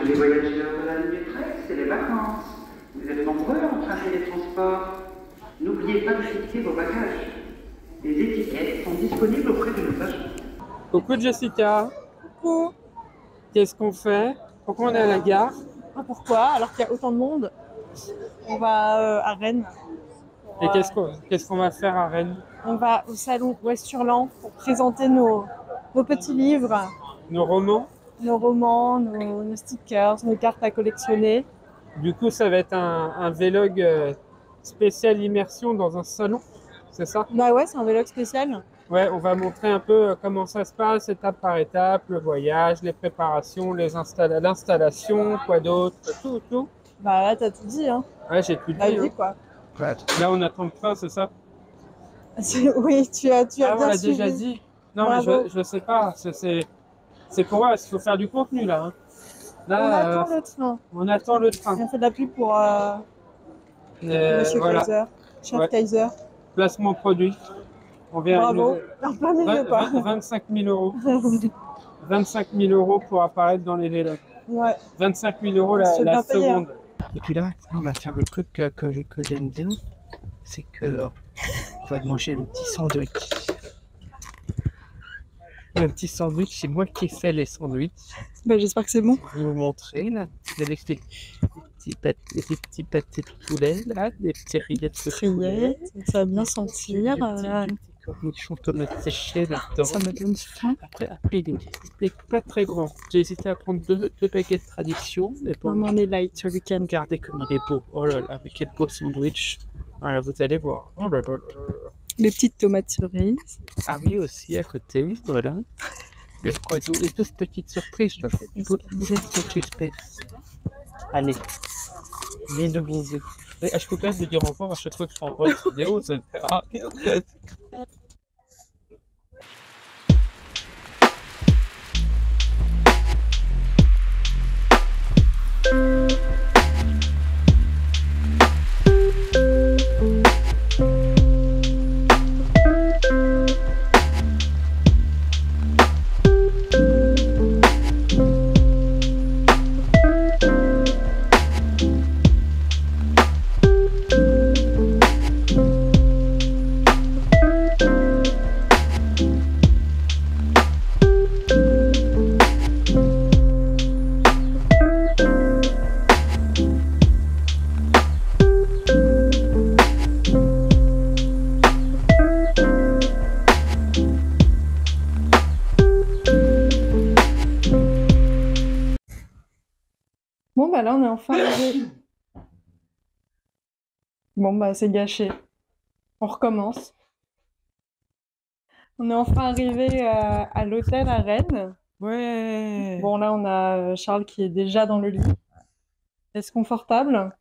tous les voyageurs de la ligne 13, c'est les vacances. Vous êtes nombreux à emprunter les transports. N'oubliez pas de vérifier vos bagages. Les étiquettes sont disponibles auprès de nos agents. Coucou Jessica, Coucou. qu'est-ce qu'on fait? Pourquoi on est à la gare? Ah, pourquoi? Alors qu'il y a autant de monde, on va à Rennes. Et qu'est-ce qu'on va faire à Rennes? On va au salon Ouest-Hurlan pour présenter nos petits livres, Nos romans? nos romans, nos stickers, nos cartes à collectionner. Du coup, ça va être un vlog spécial immersion dans un salon, c'est ça? Bah ouais, c'est un vlog spécial. Ouais, on va montrer un peu comment ça se passe, étape par étape, le voyage, les préparations, l'installation, quoi d'autre, tout. Bah là, t'as tout dit, hein. Ouais, j'ai tout dit. La vie, Hein. quoi. Là, on attend le train, c'est ça? Oui, tu as Ah, on bien l'a suivi. déjà dit. Non, Bravo. mais je sais pas. C'est pour moi, il faut faire du contenu là. Hein. On Là, attend le train. on attend le train. On fait de la pub pour Monsieur Voilà. Kaiser, Chef Ouais. Kaiser. Placement produit. On vient Bravo. En plein milieu, quoi. 25 000 euros. 25 000 euros pour apparaître dans les vélos. Ouais. 25 000 euros C'est la bien payé, seconde. Et puis là, on va faire le truc que j'aime bien, c'est que on va manger le petit sandwich. Le petit sandwich, c'est moi qui fais les sandwichs. Bah, j'espère que c'est bon. Je vais vous montrer là. Vous allez expliquer les petits pâtés de poulet là, des petits rillettes de poulet. Ça va bien sentir. Des petits cornichons tomates séchées là-dedans. Ça me donne faim. Après, des pas très grands. J'ai hésité à prendre deux baguettes tradition, mais bon, Maman, on est light ce week-end. regardez comme il est beau. Oh là là, mais quel beau sandwich. Voilà, vous allez voir. Oh là là là. Les petites tomates cerises. Ah oui, aussi à côté, voilà. Le croisot, les deux petites surprises, je fais du suspense. Allez, bisous. Je peux pas te dire au revoir à chaque fois que je renvoie une vidéo, ça me fait rire. Bon, bah là, on est enfin arrivé. Bon, bah, c'est gâché. On recommence. On est enfin arrivé à l'hôtel à Rennes. Ouais. Bon, là, on a Charles qui est déjà dans le lit. Est-ce confortable?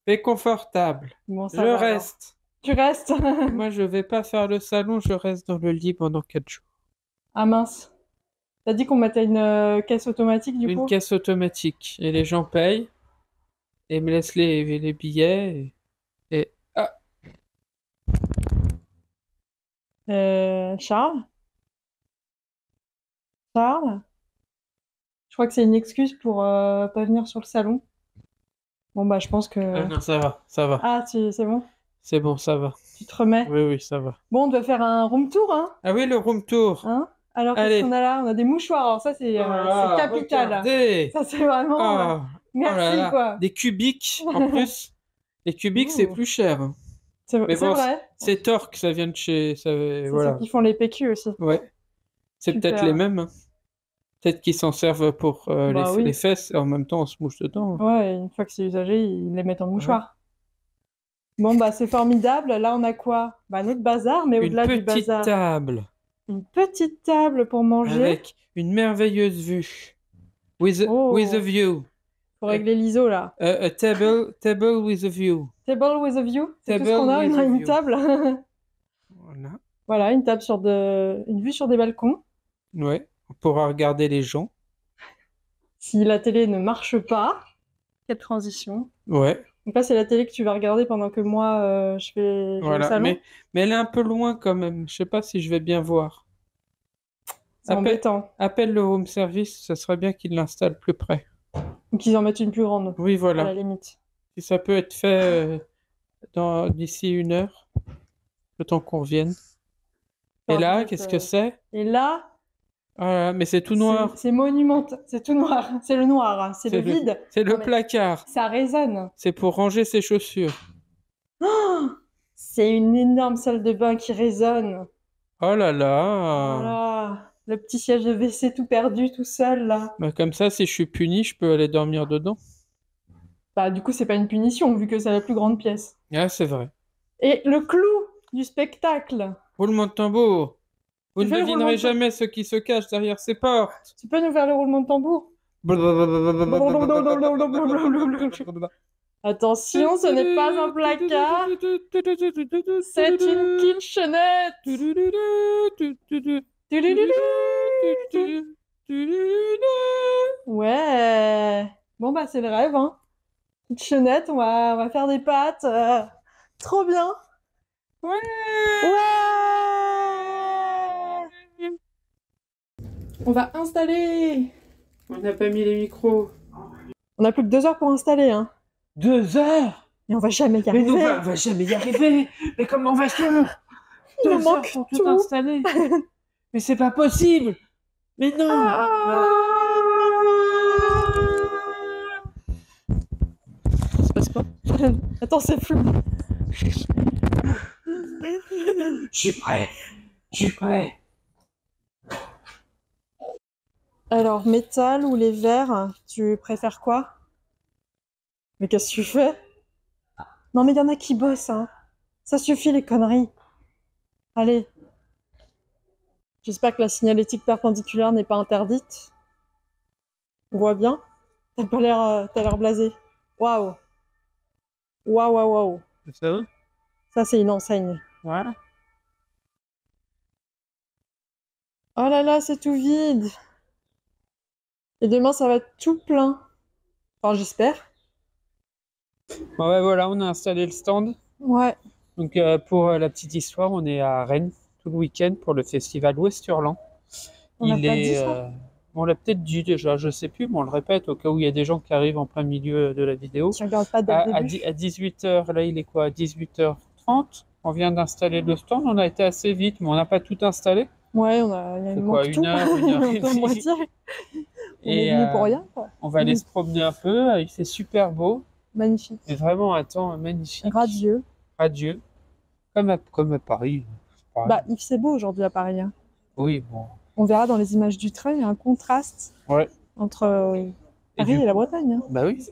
C'est confortable. Bon, Je ça va, alors. reste. Tu restes? Moi, je vais pas faire le salon, je reste dans le lit pendant 4 jours. Ah mince. T'as dit qu'on mettait une caisse automatique du Une coup? caisse automatique. Et les gens payent et me laissent les billets. Ah, Charles? Charles? Je crois que c'est une excuse pour pas venir sur le salon. Bon, bah, je pense que... non, ça va. Ah, c'est bon? C'est bon, ça va. Tu te remets? Oui, ça va. Bon, on doit faire un room tour, hein? Ah oui, le room tour. Hein? Alors, Allez. qu'est-ce qu'on a là? On a des mouchoirs. Alors, ça, c'est Ah, capital. regardez. Ça, c'est vraiment... Ah, merci, oh là là. quoi. Des cubiques, en plus. Les cubiques, c'est Ouh. plus cher. Hein. C'est Mais c'est bon, vrai. C'est Torque, ça vient de chez... C'est voilà. ceux qui font les PQ aussi. Ouais. C'est Super. peut-être les mêmes. Hein. Peut-être qu'ils s'en servent pour Bah oui. les fesses et en même temps on se mouche dedans. Ouais, une fois que c'est usagé, ils les mettent en mouchoir. Bon, bah, c'est formidable. Là, on a quoi? Bah, notre bazar, mais Une au-delà du petite bazar. table Une petite table pour manger. avec une merveilleuse vue. With Oh. a view. Pour régler l'ISO, là. A table with a view. Table with a view. C'est tout Table ce qu'on a, with on a a une view. table. Voilà. Voilà, une table une vue sur des balcons. Ouais. On pourra regarder les gens. Si la télé ne marche pas, quelle transition. Ouais. Donc là, c'est la télé que tu vas regarder pendant que moi, je vais au Voilà. salon. Mais elle est un peu loin quand même. Je sais pas si je vais bien voir. C'est embêtant. Appelle le room service, ça serait bien qu'il l'installe plus près. Ou qu'ils en mettent une plus grande, Oui, à voilà. la limite. Si ça peut être fait d'ici 1 heure, le temps qu'on revienne. Et Enfin, là, peut-être, qu'est-ce que c'est? Et là, Ah, mais c'est tout noir. c'est monumental. C'est tout noir. C'est le noir, hein. C'est le vide. C'est Non, le mais placard. ça résonne. C'est pour ranger ses chaussures. Oh, c'est une énorme salle de bain qui résonne. Oh là là. Voilà. Le petit siège de WC tout perdu, tout seul, là. Bah, comme ça, si je suis puni, je peux aller dormir dedans. Bah, du coup, c'est pas une punition, vu que c'est la plus grande pièce. Ah, c'est vrai. Et le clou du spectacle. Roulement de tambour. Vous Tu ne fais le roulement devinerez de jamais ce qui se cache derrière ces portes. Tu peux nous faire le roulement de tambour? Attention, ce n'est pas un placard, c'est une kitchenette. Ouais. Bon, bah, c'est le rêve, hein. Kitchenette, on va faire des pâtes. Trop bien. Ouais. Ouais. On va installer. On n'a pas mis les micros. On a plus que 2 heures pour installer, hein. 2 heures? Et on va jamais y Mais arriver. nous, on va jamais y arriver. Mais comment on va faire? Il nous 2 manque heures pour tout. tout installer. Mais c'est pas possible. Mais non. Ça se passe quoi? Attends, c'est flou. Je suis prêt. Je suis prêt. Alors, métal ou les verres, tu préfères quoi? Mais qu'est-ce que tu fais? Non, mais il y en a qui bossent, hein. Ça suffit, les conneries. Allez. J'espère que la signalétique perpendiculaire n'est pas interdite. On voit bien? T'as l'air blasé. Waouh. Waouh, waouh, waouh. Ça va? Ça, c'est une enseigne. Voilà. Oh là là, c'est tout vide. Et demain, ça va être tout plein. Enfin, j'espère. Ouais, voilà, on a installé le stand. Ouais. Donc, pour la petite histoire, on est à Rennes tout le week-end pour le festival Ouest-Hurlant. On n'a pas dit ça. On l'a peut-être dit déjà, je sais plus, mais on le répète au cas où il y a des gens qui arrivent en plein milieu de la vidéo. Tu regardes pas dès le début. À 18h, là il est quoi? 18h30. On vient d'installer le stand, on a été assez vite, mais on n'a pas tout installé. Ouais, il y a C'est une quoi, manque 1 heure, 1 heure et tout. demie. Moitié. On est Et venu pour rien, quoi. on va aller se promener un peu, il fait super beau, Magnifique. et vraiment un temps magnifique, Radieux. radieux, comme à Paris. Pareil. Bah, il fait beau aujourd'hui à Paris, hein. Oui, bon. On verra dans les images du train, il y a un contraste Ouais. entre Et Paris du et la Bretagne, hein. Bah oui.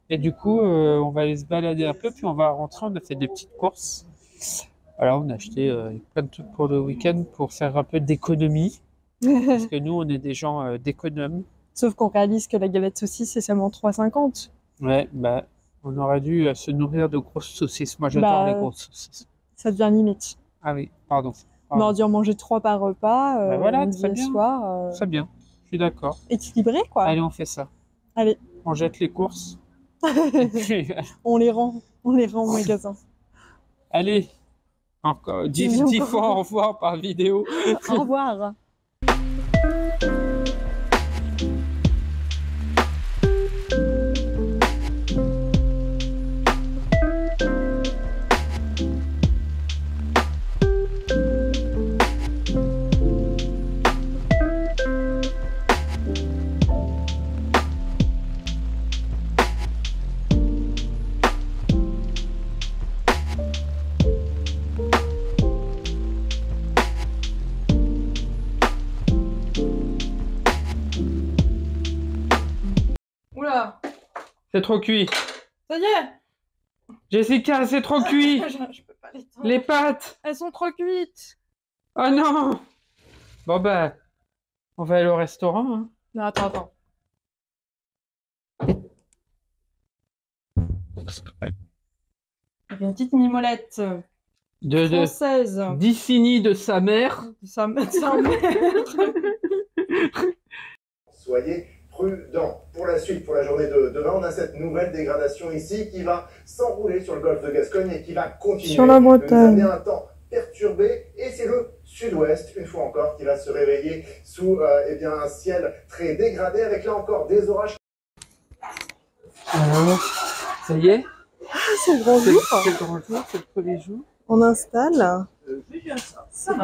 Et du coup, on va aller se balader un peu, puis on va rentrer. On a fait des petites courses. Alors, on a acheté plein de trucs pour le week-end pour faire un peu d'économie. Parce que nous, on est des gens d'économes. Sauf qu'on réalise que la galette saucisse, c'est seulement 3,50. Ouais, bah, on aurait dû se nourrir de grosses saucisses. Moi, j'adore les grosses saucisses. Ça devient limite. Ah oui, pardon. On aurait dû en manger 3 par repas, Bah voilà, midi très et bien. soir. Très bien, je suis d'accord. Équilibré, quoi. Allez, on fait ça. Allez. On jette les courses. Et puis, On les rend au magasin. allez, encore 10 fois au revoir par vidéo. Au revoir. Oula, C'est trop cuit. ça y est. Jessica, c'est trop cuit. Je peux pas les tendre. Les pâtes. Elles sont trop cuites. Oh non. Bon bah, on va aller au restaurant. Hein. Non, attends. Il y a une petite mimolette De française. Dicini de sa mère. Ça me Soyez prudents. Pour la suite, pour la journée de demain, on a cette nouvelle dégradation ici qui va s'enrouler sur le golfe de Gascogne et qui va continuer Sur la Bretagne. de nous amener un temps perturbé. Et c'est le sud-ouest, une fois encore, qui va se réveiller sous un ciel très dégradé avec là encore des orages. Alors, ça y est, C'est le grand c'est jour. c'est le grand jour, c'est le premier jour. On installe. Il y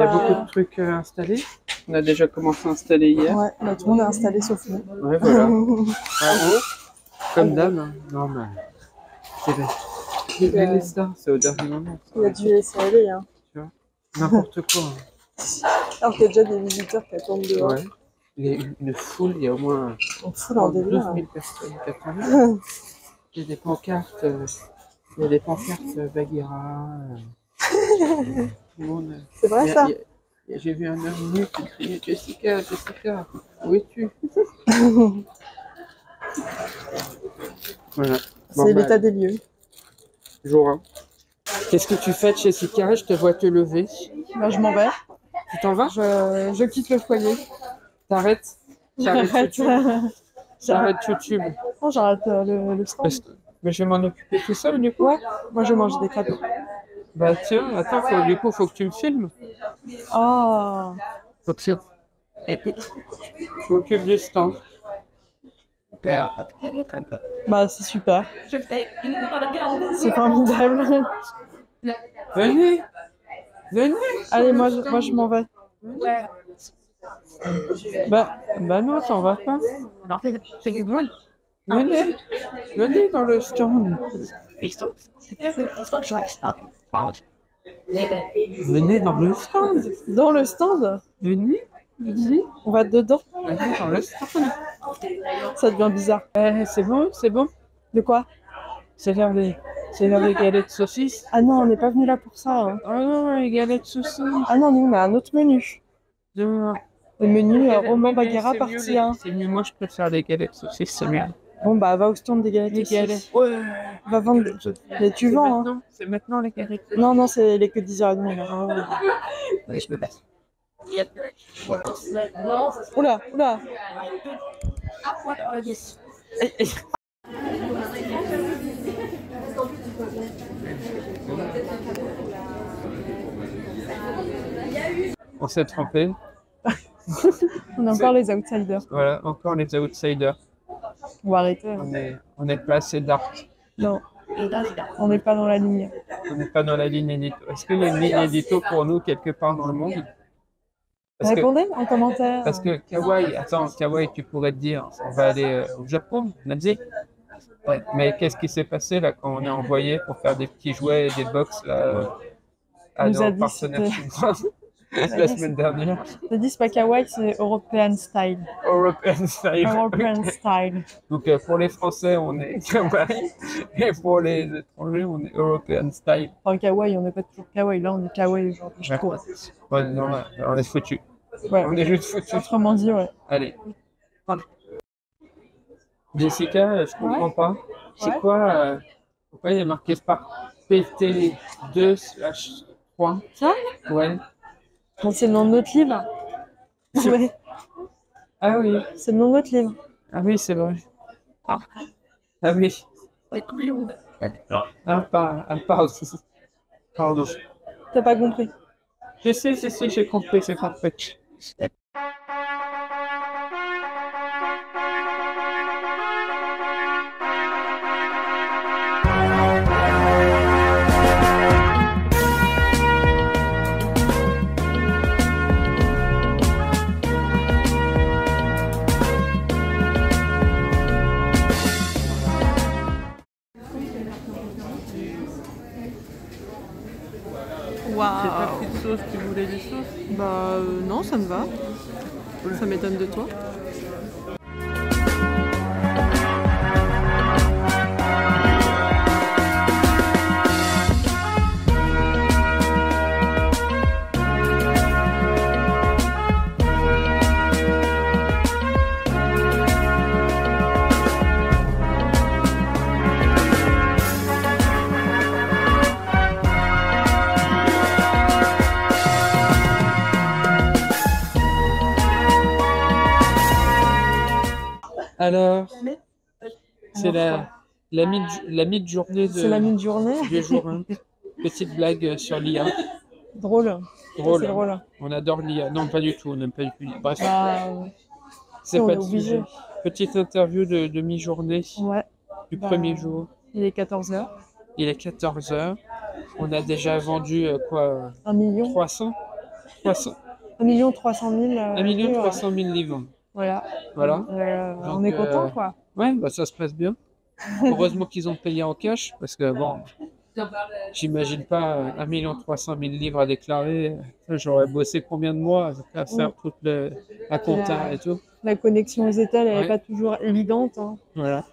a beaucoup de trucs installés. On a déjà commencé à installer hier. Ouais, bah, tout le monde a installé sauf nous. Ouais, voilà. Comme d'hab, hein. Non, mais c'est vrai. Mais ça, c'est au dernier moment. ça. Il a dû laisser aller. Hein. N'importe quoi. Hein. Alors qu'il y a déjà des visiteurs qui attendent dehors. Ouais. Il y a une foule, il y a au moins On fout leur 12 délire. 000 personnes qui attendent. Il y a des pancartes, Bagheera. Tout le monde. C'est vrai ça? J'ai vu un homme nu qui criait Jessica, Jessica, où es-tu? Voilà. Bon, C'est bah, l'état des lieux. jour 1. Qu'est-ce que tu fais, Jessica? Je te vois te lever. Bah, je m'en vais. Tu t'en vas? Je quitte le foyer. T'arrêtes? J'arrête. J'arrête YouTube. Non, j'arrête le stand. Mais je vais m'en occuper tout seul, du coup. Ouais, moi je mange des crêpes. Bah tiens, attends, du coup, faut que tu me filmes. Oh, Faut que tu... Je m'occupe du stand. bah c'est super. C'est formidable. Venez! Venez! Allez, moi je m'en vais. Bah non, t'en vas pas. Venez! Venez dans le stand. Venez dans le stand. Dans le stand? Venez. On va dedans? Venez dans le stand. Ça devient bizarre. C'est bon, c'est bon. De quoi? C'est l'heure des galettes saucisses. Ah non, on n'est pas venu là pour ça. Hein. Oh non, les galettes saucisses. Ah non, nous on a un autre menu. Demain. Le menu Romain Bagheera partie 1. C'est mieux, moi je préfère les galettes saucisses, c'est mieux. Bon bah va au stand des galettes. Les aussi. galettes. Ouais. Va vendre. Mais tu vends hein. C'est maintenant les galettes. Non, non, c'est les que 10h30 là. Ouais, je me passe. Oula, oula. On s'est trompé. On a encore les outsiders. Voilà, encore les outsiders. On va arrêter. Hein. On est pas assez dark. Non, on n'est pas dans la ligne. On n'est pas dans la ligne édito. Est-ce qu'il y a une ligne édito pour nous quelque part dans le monde? Répondez en commentaire. Parce que Kawaii, tu pourrais te dire, on va aller au Japon, on a dit. Ouais. Mais qu'est-ce qui s'est passé là quand on est envoyé pour faire des petits jouets et des box là à nous a nos dit partenaires c'était- chinois la semaine dernière? Je te dis, c'est pas kawaii, c'est European style. European style. European style. Donc pour les Français, on est Kawaii et pour les étrangers, on est European style. Enfin, kawaii, on n'est pas toujours kawaii. Là, on est kawaii aujourd'hui, je trouve. Ouais, non, là, on est foutu. Ouais. On est juste foutu. Autrement dit, ouais. Allez. Jessica, je comprends pas. C'est Ouais. quoi pourquoi il y a marqué par PT2/3? Ça? Ouais. Bon, c'est le nom de notre livre. Ouais, Ah oui. c'est le nom de notre livre. Ah oui, c'est vrai. Ah oui. Ah, pardon. Pardon. T'as pas compris. Je sais, j'ai compris, c'est parfait. Waouh. Petite sauce, tu voulais des sauces? Bah non, ça me va. Ça m'étonne de toi. Alors, c'est la mid-journée C'est la de, mi-journée. du jour 1. Petite blague sur l'IA. Drôle. Drôle. C'est drôle. On adore l'IA. Non, pas du tout, on n'aime pas du tout l'IA. Bref, Bah, c'est on pas est le obligé. sujet. Petite interview de mi-journée ouais. du Bah, premier jour. Il est 14h. Il est 14 heures. On a déjà vendu quoi 1 million. 300 300 1 300 000 1 million livres. 300 000 livres. Voilà. Voilà. On Donc, est content, quoi. Ouais, bah, ça se passe bien. Heureusement qu'ils ont payé en cash, parce que bon, j'imagine pas 1 300 000 livres à déclarer. J'aurais bossé combien de mois à faire toute la compta et tout. La connexion aux États, elle n'est Ouais. pas toujours évidente, hein. Voilà.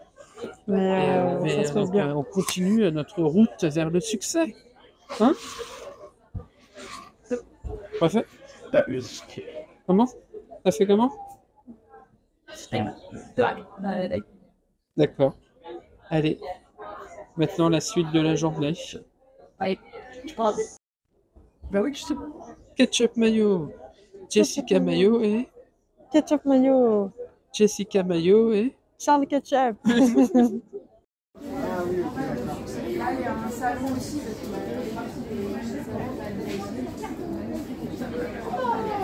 Mais ça se passe donc, bien. on continue notre route vers le succès. Hein? Parfait. Comment? Ça fait comment? D'accord. Allez. Maintenant, la suite de la journée. Bah oui, justement. Ketchup mayo. Jessica Mayo et... Ketchup mayo. Jessica Mayo et... Charles Ketchup.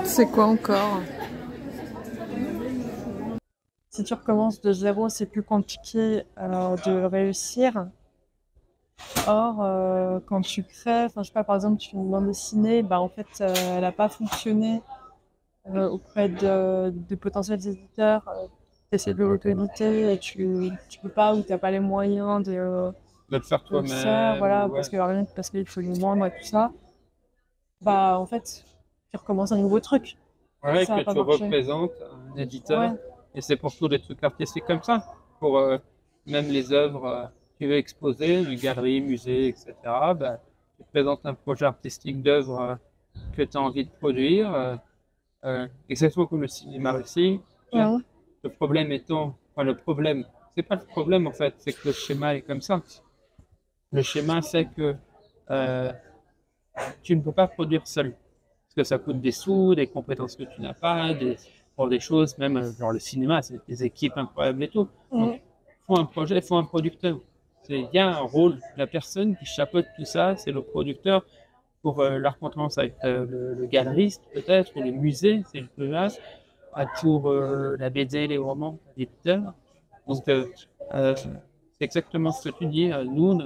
C'est quoi encore? Si tu recommences de zéro, c'est plus compliqué de réussir. Or, quand tu crées, enfin, je sais pas, par exemple, tu fais une bande dessinée, bah, en fait, elle n'a pas fonctionné auprès de potentiels éditeurs. Tu essaies de l'auto-éditer et tu peux pas, ou tu n'as pas les moyens De le faire de le toi-même. faire, voilà, ouais. parce qu'il faut les vendre et tout ça. Bah, en fait, tu recommences un nouveau truc. Ouais, Ça a que pas tu marché. représentes un éditeur. Ouais. Et c'est pour tous les trucs artistiques comme ça. Pour même les œuvres que tu veux exposer, une galerie, musée, etc. Bah, tu présentes un projet artistique d'œuvre que tu as envie de produire. Exactement comme le cinéma aussi. Ouais. Le problème étant, enfin le problème, c'est pas le problème en fait, c'est que le schéma est comme ça. Le schéma, c'est que tu ne peux pas produire seul. Parce que ça coûte des sous, des compétences que tu n'as pas, pour des choses, même genre le cinéma, c'est des équipes incroyables et tout. Donc, il faut un projet, il faut un producteur. Il y a un rôle, la personne qui chapeaute tout ça, c'est le producteur pour l'art contemporain, avec le galeriste peut-être, ou le musée, c'est le plus vaste, pour la BD, les romans, l'éditeur. Donc, c'est exactement ce que tu dis. Nous,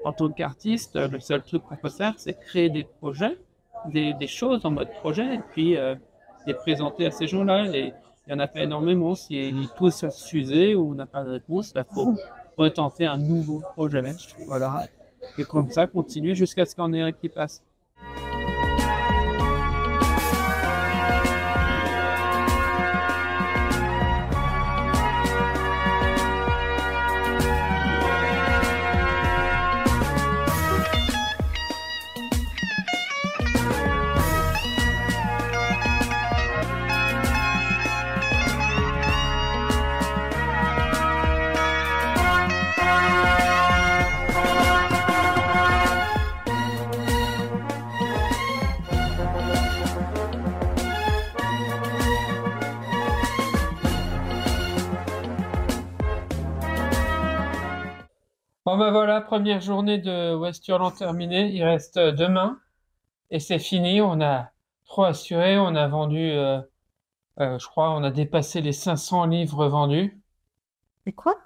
en tant qu'artiste, le seul truc qu'on peut faire, c'est créer des projets, des choses en mode projet, et puis les présenter à ces gens-là. Et il y en a pas énormément. Si tous suffisent ou on n'a pas de réponse, il faut retenter un nouveau projet. Voilà. Et comme ça, continuer jusqu'à ce qu'on ait un qui passe. Bon ben voilà, première journée de Westurland terminée, il reste demain et c'est fini, on a trop assuré, on a vendu, je crois, on a dépassé les 500 livres vendus. Et quoi?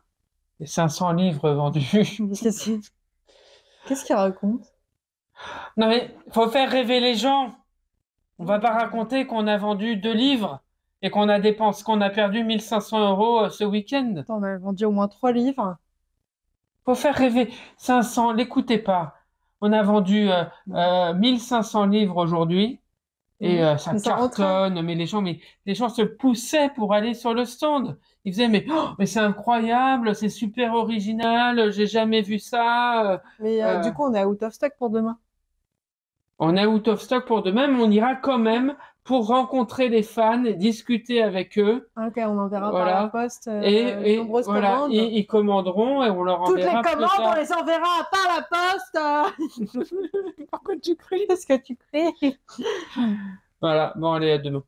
Les 500 livres vendus. Qu'est-ce qu'il raconte? Non mais, faut faire rêver les gens. On va pas raconter qu'on a vendu 2 livres et qu'on a perdu 1 500 € ce week-end. Attends, on a vendu au moins 3 livres. Faut faire rêver 500, l'écoutez pas. On a vendu 1500 livres aujourd'hui et ça Mais ça cartonne. Mais les gens se poussaient pour aller sur le stand. Ils faisaient mais c'est incroyable, c'est super original, j'ai jamais vu ça. Mais du coup, on est out of stock pour demain. On est out of stock pour demain, mais on ira quand même pour rencontrer les fans et discuter avec eux. Ok, on enverra Voilà. par la poste Et nombreuses voilà, commandes. ils commanderont et on leur Toutes les enverra plus commandes, on tard. les enverra par la poste. Pourquoi tu cries? Qu'est-ce que tu cries? Voilà, bon allez, à demain.